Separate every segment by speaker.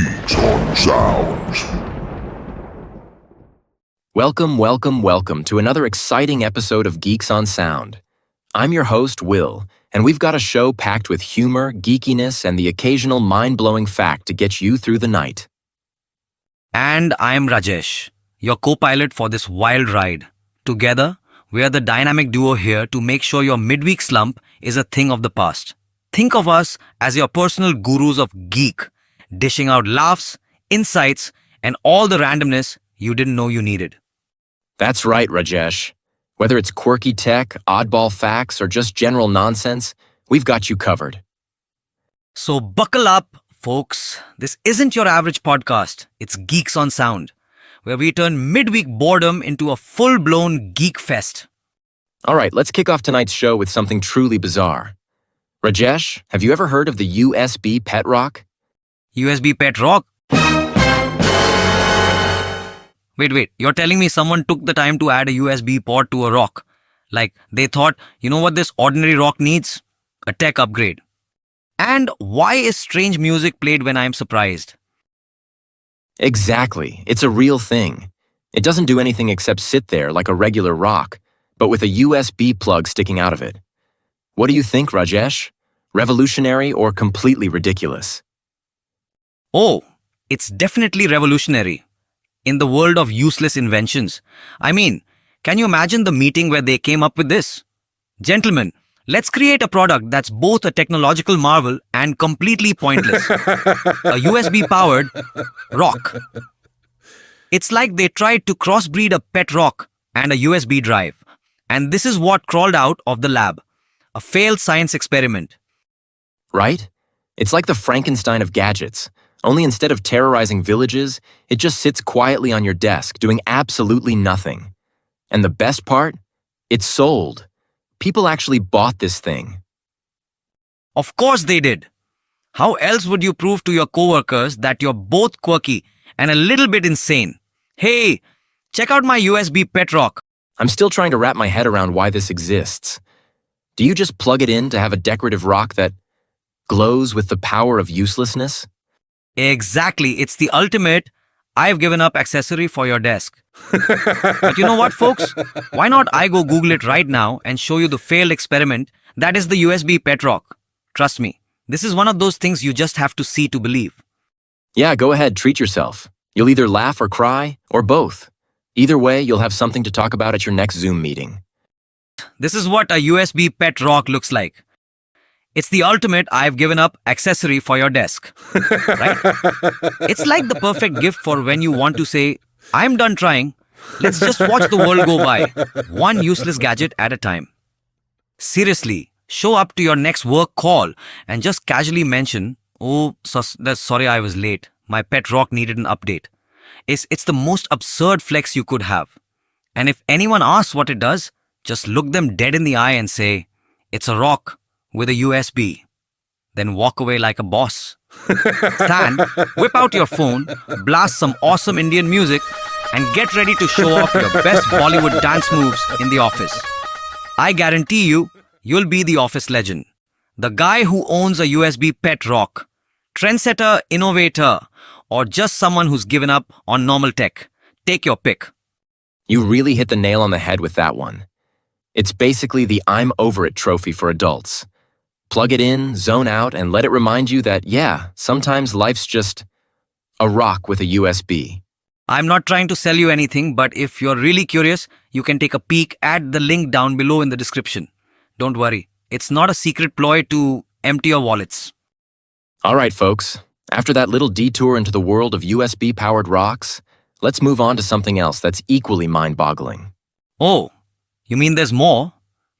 Speaker 1: Geeks on Sound.
Speaker 2: Welcome to another exciting episode of Geeks on Sound. I'm your host, Will, and we've got a show packed with humor, geekiness, and the occasional mind-blowing fact to get you through the night.
Speaker 3: And I'm Rajesh, your co-pilot for this wild ride. Together, we are the dynamic duo here to make sure your midweek slump is a thing of the past. Think of us as your personal gurus of geek, dishing out laughs, insights, and all the randomness you didn't know you needed.
Speaker 2: That's right, Rajesh. Whether it's quirky tech, oddball facts, or just general nonsense, we've got you covered.
Speaker 3: So buckle up, folks. This isn't your average podcast. It's Geeks on Sound, where we turn midweek boredom into a full-blown geek fest.
Speaker 2: All right, let's kick off tonight's show with something truly bizarre. Rajesh, have you ever heard of the USB pet rock?
Speaker 3: USB pet rock? Wait, you're telling me someone took the time to add a USB port to a rock? Like, they thought, you know what this ordinary rock needs? A tech upgrade. And why is strange music played when I'm surprised?
Speaker 2: Exactly, it's a real thing. It doesn't do anything except sit there like a regular rock, but with a USB plug sticking out of it. What do you think, Rajesh? Revolutionary or completely ridiculous?
Speaker 3: Oh, it's definitely revolutionary. In the world of useless inventions. I mean, can you imagine the meeting where they came up with this? Gentlemen, let's create a product that's both a technological marvel and completely pointless. A USB-powered rock. It's like they tried to crossbreed a pet rock and a USB drive. And this is what crawled out of the lab. A failed science experiment.
Speaker 2: Right? It's like the Frankenstein of gadgets. Only instead of terrorizing villages, it just sits quietly on your desk, doing absolutely nothing. And the best part? It's sold. People actually bought this thing.
Speaker 3: Of course they did. How else would you prove to your coworkers that you're both quirky and a little bit insane? Hey, check out my USB pet rock.
Speaker 2: I'm still trying to wrap my head around why this exists. Do you just plug it in to have a decorative rock that glows with the power of uselessness?
Speaker 3: Exactly. It's the ultimate I've given up accessory for your desk. But you know what, folks? Why not I go Google it right now and show you the failed experiment that is the USB pet rock? Trust me, this is one of those things you just have to see to believe.
Speaker 2: Yeah, go ahead, treat yourself. You'll either laugh or cry, or both. Either way, you'll have something to talk about at your next Zoom meeting.
Speaker 3: This is what a USB pet rock looks like. It's the ultimate I've given up accessory for your desk. Right? It's like the perfect gift for when you want to say, I'm done trying. Let's just watch the world go by. One useless gadget at a time. Seriously, show up to your next work call and just casually mention, sorry I was late. My pet rock needed an update. It's the most absurd flex you could have. And if anyone asks what it does, just look them dead in the eye and say, it's a rock with a USB. Then walk away like a boss. Stand, whip out your phone, blast some awesome Indian music, and get ready to show off your best Bollywood dance moves in the office. I guarantee you'll be the office legend. The guy who owns a USB pet rock. Trendsetter, innovator, or just someone who's given up on normal tech. Take your pick.
Speaker 2: You really hit the nail on the head with that one. It's basically the I'm over it trophy for adults. Plug it in, zone out, and let it remind you that, yeah, sometimes life's just a rock with a USB.
Speaker 3: I'm not trying to sell you anything, but if you're really curious, you can take a peek at the link down below in the description. Don't worry, it's not a secret ploy to empty your wallets.
Speaker 2: All right, folks. After that little detour into the world of USB-powered rocks, let's move on to something else that's equally mind-boggling.
Speaker 3: Oh, you mean there's more?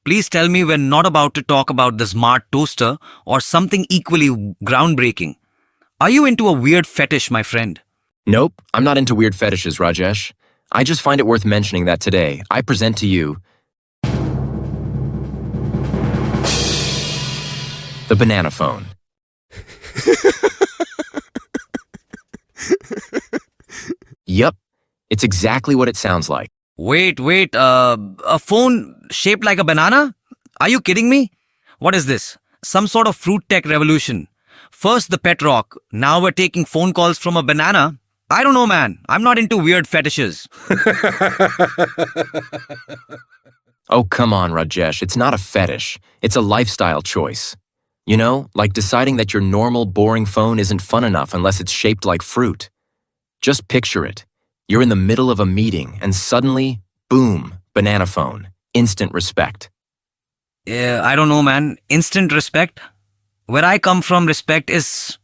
Speaker 3: Please tell me we're not about to talk about the smart toaster or something equally groundbreaking. Are you into a weird fetish, my friend?
Speaker 2: Nope, I'm not into weird fetishes, Rajesh. I just find it worth mentioning that today I present to you the Bananaphone. Yup, it's exactly what it sounds like.
Speaker 3: Wait, a phone shaped like a banana? Are you kidding me? What is this? Some sort of fruit tech revolution? First the pet rock, now we're taking phone calls from a banana. I don't know, man. I'm not into weird fetishes.
Speaker 2: Oh, come on, Rajesh. It's not a fetish. It's a lifestyle choice. You know, like deciding that your normal, boring phone isn't fun enough unless it's shaped like fruit. Just picture it. You're in the middle of a meeting and suddenly, boom, Bananaphone. Instant respect.
Speaker 3: Yeah, I don't know, man. Instant respect? Where I come from, respect is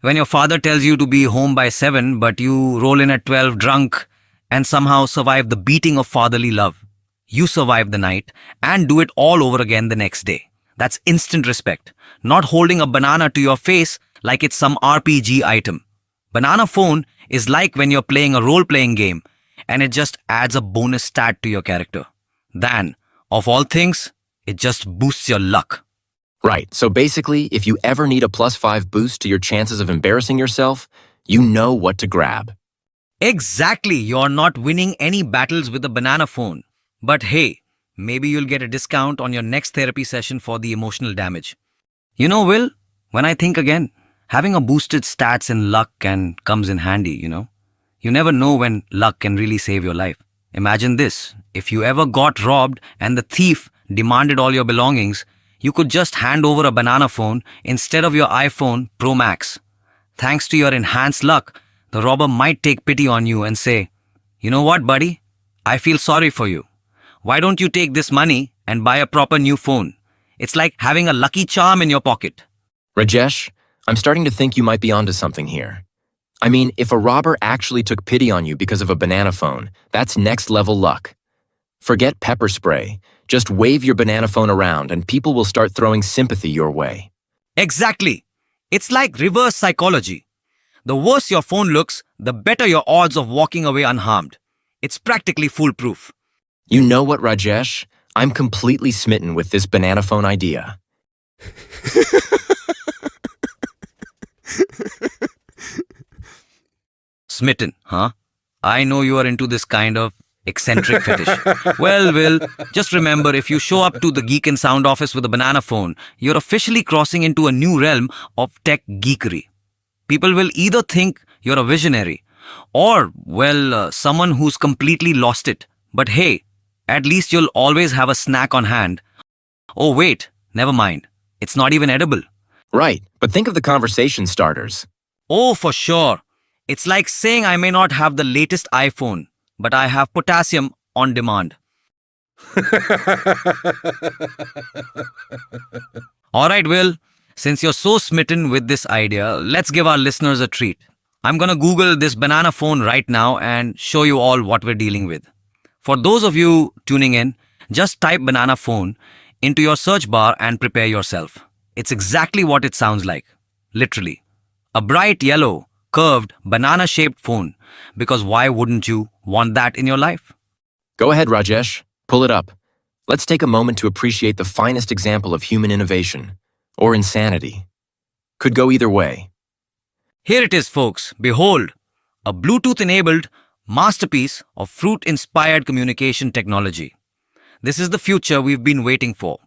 Speaker 3: when your father tells you to be home by 7, but you roll in at 12 drunk and somehow survive the beating of fatherly love. You survive the night and do it all over again the next day. That's instant respect. Not holding a banana to your face like it's some RPG item. Bananaphone is like when you're playing a role-playing game and it just adds a bonus stat to your character. Then, of all things, it just boosts your luck.
Speaker 2: Right, so basically, if you ever need a +5 boost to your chances of embarrassing yourself, you know what to grab.
Speaker 3: Exactly, you're not winning any battles with a Bananaphone. But hey, maybe you'll get a discount on your next therapy session for the emotional damage. You know, Will, when I think again, having a boosted stats and luck comes in handy, you know. You never know when luck can really save your life. Imagine this, if you ever got robbed and the thief demanded all your belongings, you could just hand over a Bananaphone instead of your iPhone Pro Max. Thanks to your enhanced luck, the robber might take pity on you and say, "You know what, buddy? I feel sorry for you. Why don't you take this money and buy a proper new phone?" It's like having a lucky charm in your pocket.
Speaker 2: Rajesh, I'm starting to think you might be onto something here. I mean, if a robber actually took pity on you because of a Bananaphone, that's next level luck. Forget pepper spray. Just wave your Bananaphone around and people will start throwing sympathy your way.
Speaker 3: Exactly. It's like reverse psychology. The worse your phone looks, the better your odds of walking away unharmed. It's practically foolproof.
Speaker 2: You know what, Rajesh? I'm completely smitten with this Bananaphone idea.
Speaker 3: Smitten, huh? I know you are into this kind of eccentric fetish. Well, Will, just remember, if you show up to the Geek and Sound office with a Bananaphone, you're officially crossing into a new realm of tech geekery. People will either think you're a visionary or, well, someone who's completely lost it. But hey, at least you'll always have a snack on hand. Oh wait, never mind. It's not even edible.
Speaker 2: Right, but think of the conversation starters.
Speaker 3: Oh, for sure. It's like saying I may not have the latest iPhone, but I have potassium on demand. Alright, Will, since you're so smitten with this idea, let's give our listeners a treat. I'm gonna Google this Bananaphone right now and show you all what we're dealing with. For those of you tuning in, just type Bananaphone into your search bar and prepare yourself. It's exactly what it sounds like. Literally. A bright yellow, curved, banana-shaped phone. Because why wouldn't you want that in your life?
Speaker 2: Go ahead, Rajesh. Pull it up. Let's take a moment to appreciate the finest example of human innovation. Or insanity. Could go either way.
Speaker 3: Here it is, folks. Behold, a Bluetooth-enabled masterpiece of fruit-inspired communication technology. This is the future we've been waiting for.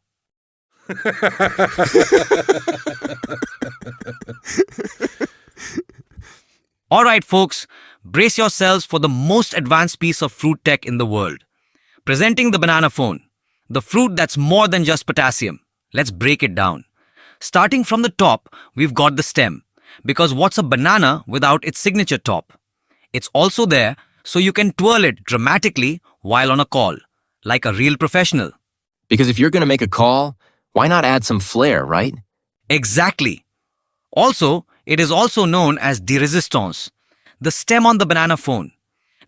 Speaker 3: Alright, folks, brace yourselves for the most advanced piece of fruit tech in the world. Presenting the Bananaphone, the fruit that's more than just potassium. Let's break it down. Starting from the top, we've got the stem. Because what's a banana without its signature top? It's also there so you can twirl it dramatically while on a call, like a real professional.
Speaker 2: Because if you're going to make a call, why not add some flair, right?
Speaker 3: Exactly. Also, it is also known as de resistance, the stem on the Bananaphone.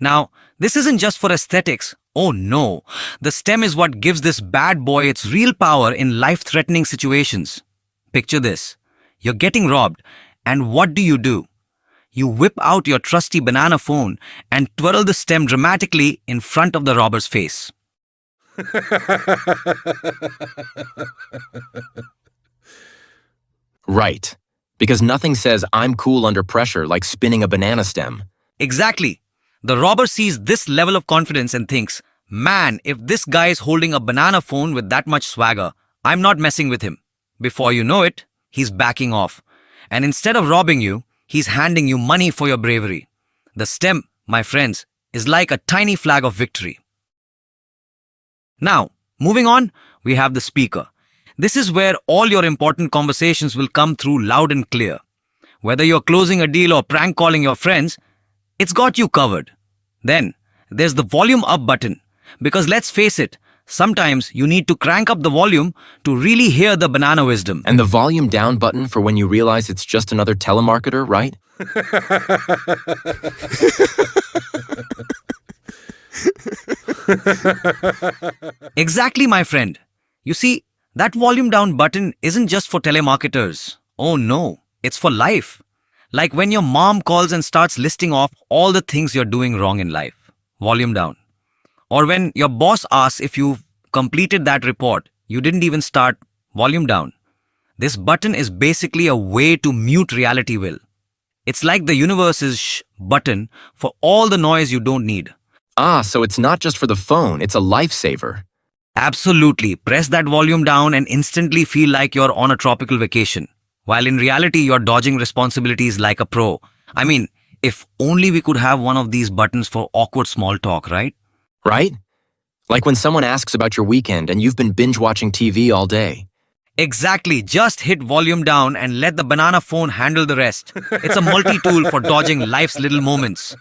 Speaker 3: Now, this isn't just for aesthetics. Oh no, the stem is what gives this bad boy its real power in life-threatening situations. Picture this. You're getting robbed, and what do? You whip out your trusty Bananaphone and twirl the stem dramatically in front of the robber's face.
Speaker 2: Right. Because nothing says I'm cool under pressure like spinning a banana stem.
Speaker 3: Exactly. The robber sees this level of confidence and thinks, man, if this guy is holding a Bananaphone with that much swagger, I'm not messing with him. Before you know it, he's backing off. And instead of robbing you, he's handing you money for your bravery. The stem, my friends, is like a tiny flag of victory. Now, moving on, we have the speaker. This is where all your important conversations will come through loud and clear. Whether you're closing a deal or prank calling your friends, it's got you covered. Then, there's the volume up button. Because let's face it, sometimes you need to crank up the volume to really hear the banana wisdom.
Speaker 2: And the volume down button for when you realize it's just another telemarketer, right?
Speaker 3: Exactly, my friend. You see, that volume down button isn't just for telemarketers. Oh no, it's for life. Like when your mom calls and starts listing off all the things you're doing wrong in life. Volume down. Or when your boss asks if you've completed that report, you didn't even start. Volume down. This button is basically a way to mute reality, Will. It's like the universe's shh button for all the noise you don't need.
Speaker 2: Ah, so it's not just for the phone, it's a lifesaver.
Speaker 3: Absolutely. Press that volume down and instantly feel like you're on a tropical vacation. While in reality, you're dodging responsibilities like a pro. I mean, if only we could have one of these buttons for awkward small talk, right?
Speaker 2: Right? Like when someone asks about your weekend and you've been binge-watching TV all day.
Speaker 3: Exactly. Just hit volume down and let the Bananaphone handle the rest. It's a multi-tool for dodging life's little moments.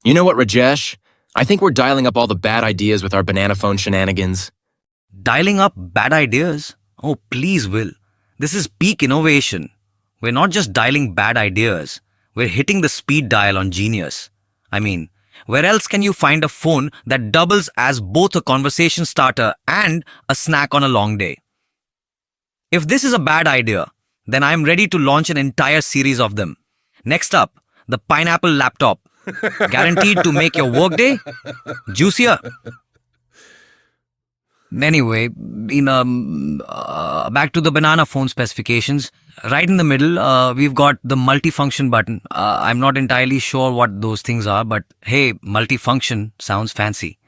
Speaker 2: You know what, Rajesh? I think we're dialing up all the bad ideas with our Bananaphone shenanigans.
Speaker 3: Dialing up bad ideas? Oh, please, Will. This is peak innovation. We're not just dialing bad ideas. We're hitting the speed dial on genius. I mean, where else can you find a phone that doubles as both a conversation starter and a snack on a long day? If this is a bad idea, then I'm ready to launch an entire series of them. Next up, the pineapple laptop. Guaranteed to make your workday juicier. Anyway, back to the Bananaphone specifications. Right in the middle, we've got the multifunction button. I'm not entirely sure what those things are, but hey, multifunction sounds fancy.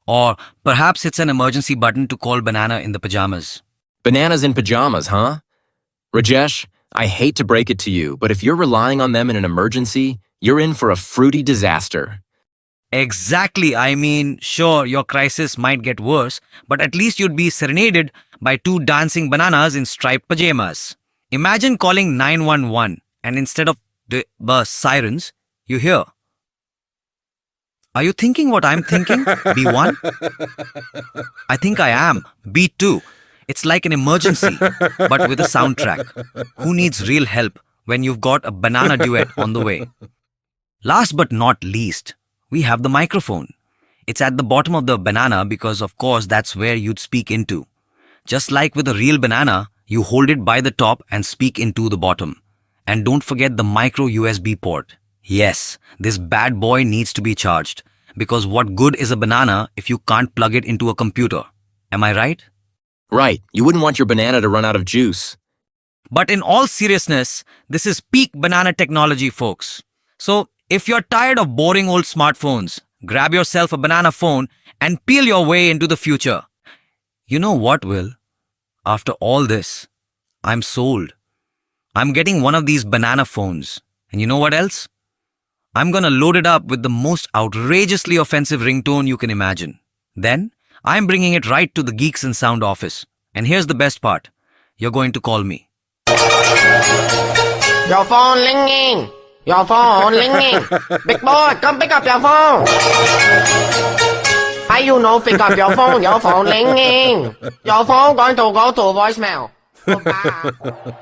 Speaker 3: Or perhaps it's an emergency button to call Banana in the pajamas.
Speaker 2: Bananas in pajamas, huh? Rajesh, I hate to break it to you, but if you're relying on them in an emergency, you're in for a fruity disaster.
Speaker 3: Exactly. I mean, sure, your crisis might get worse, but at least you'd be serenaded by two dancing bananas in striped pajamas. Imagine calling 911 and instead of the sirens, you hear. Are you thinking what I'm thinking? B1? I think I am. B2. It's like an emergency, but with a soundtrack. Who needs real help when you've got a banana duet on the way? Last but not least, we have the microphone. It's at the bottom of the banana because, of course, that's where you'd speak into. Just like with a real banana, you hold it by the top and speak into the bottom. And don't forget the micro USB port. Yes, this bad boy needs to be charged. Because what good is a banana if you can't plug it into a computer? Am I right?
Speaker 2: Right, you wouldn't want your banana to run out of juice.
Speaker 3: But in all seriousness, this is peak banana technology, folks. So, if you're tired of boring old smartphones, grab yourself a Bananaphone and peel your way into the future. You know what, Will? After all this, I'm sold. I'm getting one of these Bananaphones. And you know what else? I'm gonna load it up with the most outrageously offensive ringtone you can imagine. Then, I'm bringing it right to the Geeks and Sound office. And here's the best part. You're going to call me.
Speaker 4: Your phone ringing. Your phone ringing. Big boy, come pick up your phone. How you know pick up your phone? Your phone ringing. Your phone going to go to voicemail. Goodbye.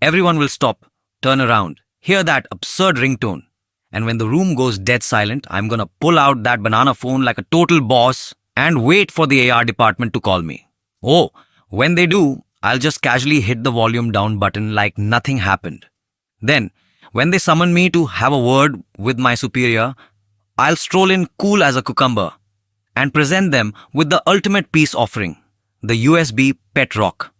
Speaker 3: Everyone will stop, turn around, hear that absurd ringtone. And when the room goes dead silent, I'm gonna pull out that Bananaphone like a total boss and wait for the AR department to call me. Oh, when they do, I'll just casually hit the volume down button like nothing happened. Then, when they summon me to have a word with my superior, I'll stroll in cool as a cucumber and present them with the ultimate peace offering, the USB Pet Rock.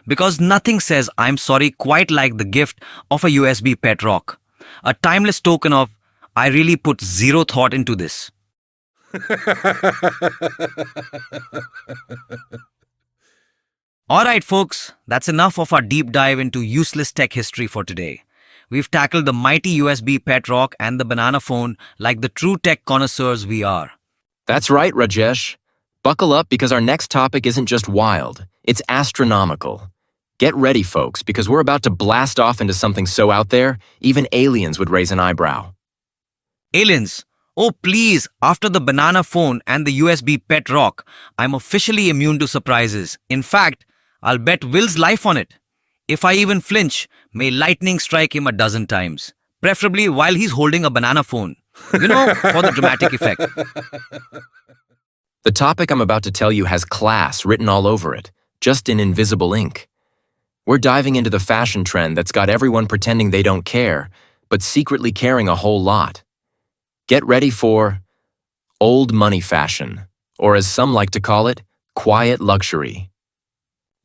Speaker 3: Because nothing says I'm sorry quite like the gift of a USB Pet Rock, a timeless token of I really put zero thought into this. Alright, folks, that's enough of our deep dive into useless tech history for today. We've tackled the mighty USB pet rock and the banana phone like the true tech connoisseurs we are.
Speaker 2: That's right, Rajesh. Buckle up because our next topic isn't just wild, it's astronomical. Get ready, folks, because we're about to blast off into something so out there, even aliens would raise an eyebrow.
Speaker 3: Aliens, oh please, after the banana phone and the USB pet rock, I'm officially immune to surprises. In fact, I'll bet Will's life on it. If I even flinch, may lightning strike him a dozen times, preferably while he's holding a banana phone. For the dramatic effect.
Speaker 2: The topic I'm about to tell you has class written all over it, just in invisible ink. We're diving into the fashion trend that's got everyone pretending they don't care, but secretly caring a whole lot. Get ready for old money fashion, or as some like to call it, quiet luxury.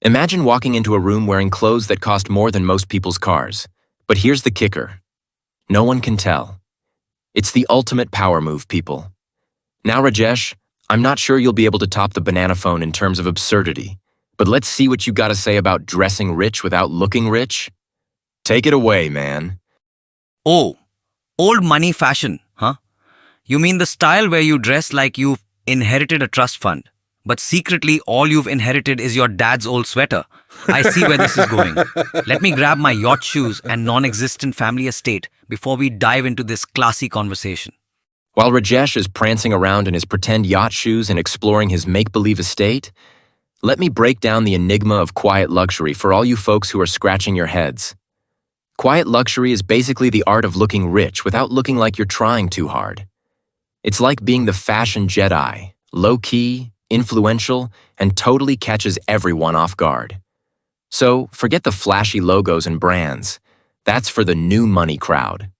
Speaker 2: Imagine walking into a room wearing clothes that cost more than most people's cars. But here's the kicker. No one can tell. It's the ultimate power move, people. Now, Rajesh, I'm not sure you'll be able to top the Bananaphone in terms of absurdity, but let's see what you gotta say about dressing rich without looking rich. Take it away, man.
Speaker 3: Oh, old money fashion, huh? You mean the style where you dress like you've inherited a trust fund, but secretly all you've inherited is your dad's old sweater. I see where this is going. Let me grab my yacht shoes and non-existent family estate before we dive into this classy conversation.
Speaker 2: While Rajesh is prancing around in his pretend yacht shoes and exploring his make-believe estate, let me break down the enigma of quiet luxury for all you folks who are scratching your heads. Quiet luxury is basically the art of looking rich without looking like you're trying too hard. It's like being the fashion Jedi, low-key, influential, and totally catches everyone off guard. So, forget the flashy logos and brands. That's for the new money crowd.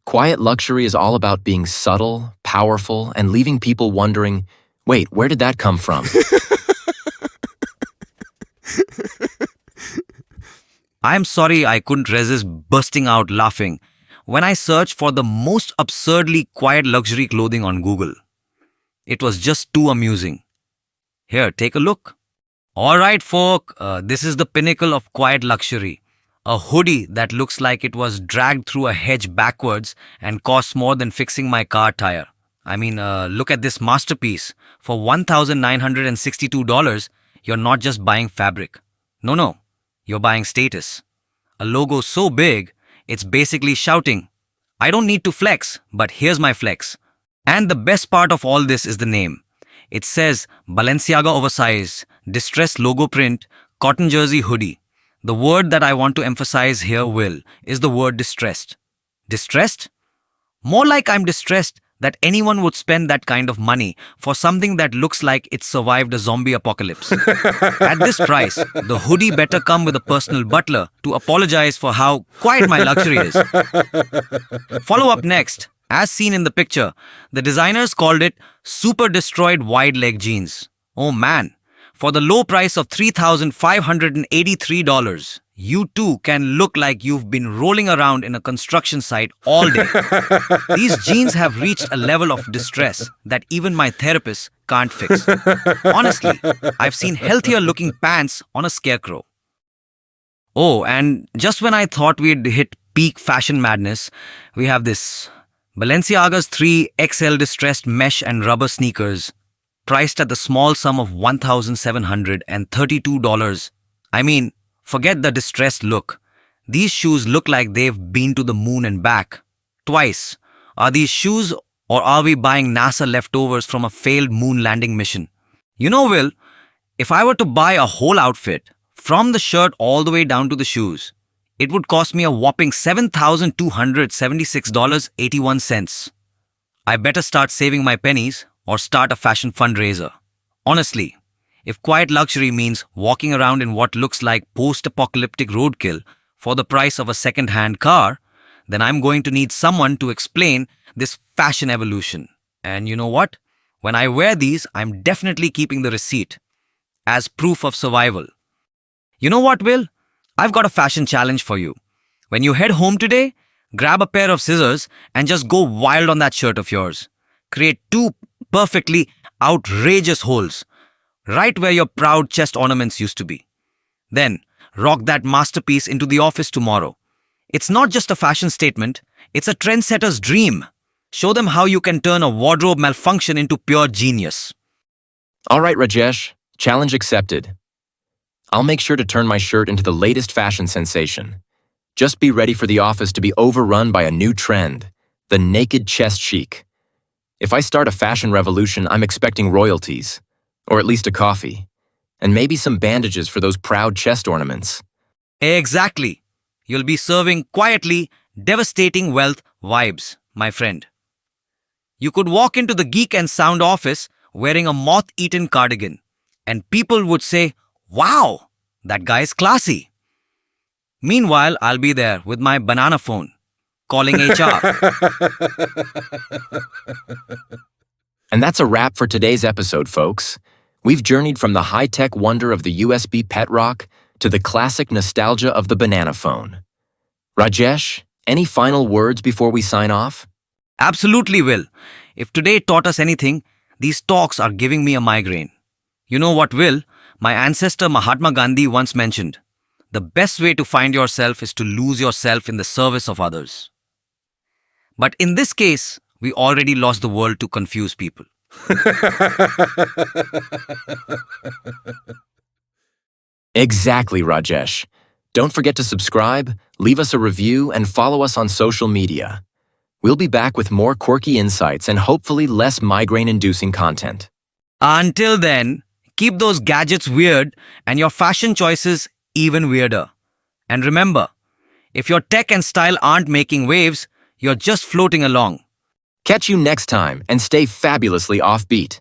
Speaker 2: Quiet luxury is all about being subtle, powerful, and leaving people wondering, wait, where did that come from?
Speaker 3: I'm sorry I couldn't resist bursting out laughing when I searched for the most absurdly quiet luxury clothing on Google. It was just too amusing. Here, take a look. Alright, folk, this is the pinnacle of quiet luxury. A hoodie that looks like it was dragged through a hedge backwards and costs more than fixing my car tire. I mean, look at this masterpiece. For $1,962, you're not just buying fabric. No, you're buying status. A logo so big, it's basically shouting, I don't need to flex, but here's my flex. And the best part of all this is the name. It says Balenciaga oversized, distressed logo print, cotton jersey hoodie. The word that I want to emphasize here, Will, is the word distressed. Distressed? More like I'm distressed that anyone would spend that kind of money for something that looks like it survived a zombie apocalypse. At this price, the hoodie better come with a personal butler to apologize for how quiet my luxury is. Follow up next. As seen in the picture, the designers called it super destroyed wide leg jeans. Oh man, for the low price of $3,583, you too can look like you've been rolling around in a construction site all day. These jeans have reached a level of distress that even my therapist can't fix. Honestly, I've seen healthier looking pants on a scarecrow. Oh, and just when I thought we'd hit peak fashion madness, we have this. Balenciaga's 3XL distressed mesh and rubber sneakers, priced at the small sum of $1,732. I mean, forget the distressed look. These shoes look like they've been to the moon and back. Twice. Are these shoes or are we buying NASA leftovers from a failed moon landing mission? Will, if I were to buy a whole outfit, from the shirt all the way down to the shoes, it would cost me a whopping $7,276.81. I better start saving my pennies or start a fashion fundraiser. Honestly, if quiet luxury means walking around in what looks like post-apocalyptic roadkill for the price of a second-hand car, then I'm going to need someone to explain this fashion evolution. And you know what? When I wear these, I'm definitely keeping the receipt as proof of survival. You know what, Will? I've got a fashion challenge for you. When you head home today, grab a pair of scissors and just go wild on that shirt of yours. Create 2 perfectly outrageous holes, right where your proud chest ornaments used to be. Then, rock that masterpiece into the office tomorrow. It's not just a fashion statement, it's a trendsetter's dream. Show them how you can turn a wardrobe malfunction into pure genius.
Speaker 2: All right, Rajesh, challenge accepted. I'll make sure to turn my shirt into the latest fashion sensation. Just be ready for the office to be overrun by a new trend, the naked chest chic. If I start a fashion revolution, I'm expecting royalties, or at least a coffee, and maybe some bandages for those proud chest ornaments.
Speaker 3: Exactly. You'll be serving quietly devastating wealth vibes, my friend. You could walk into the Geek and Sound office wearing a moth-eaten cardigan, and people would say, "Wow, that guy is classy." Meanwhile, I'll be there with my Bananaphone, calling HR.
Speaker 2: And that's a wrap for today's episode, folks. We've journeyed from the high-tech wonder of the USB pet rock to the classic nostalgia of the Bananaphone. Rajesh, any final words before we sign off?
Speaker 3: Absolutely will. If today taught us anything, these talks are giving me a migraine. You know what, Will? My ancestor Mahatma Gandhi once mentioned, the best way to find yourself is to lose yourself in the service of others. But in this case, we already lost the world to confuse people.
Speaker 2: Exactly, Rajesh. Don't forget to subscribe, leave us a review, and follow us on social media. We'll be back with more quirky insights and hopefully less migraine-inducing content.
Speaker 3: Until then, keep those gadgets weird and your fashion choices even weirder. And remember, if your tech and style aren't making waves, you're just floating along.
Speaker 2: Catch you next time and stay fabulously offbeat.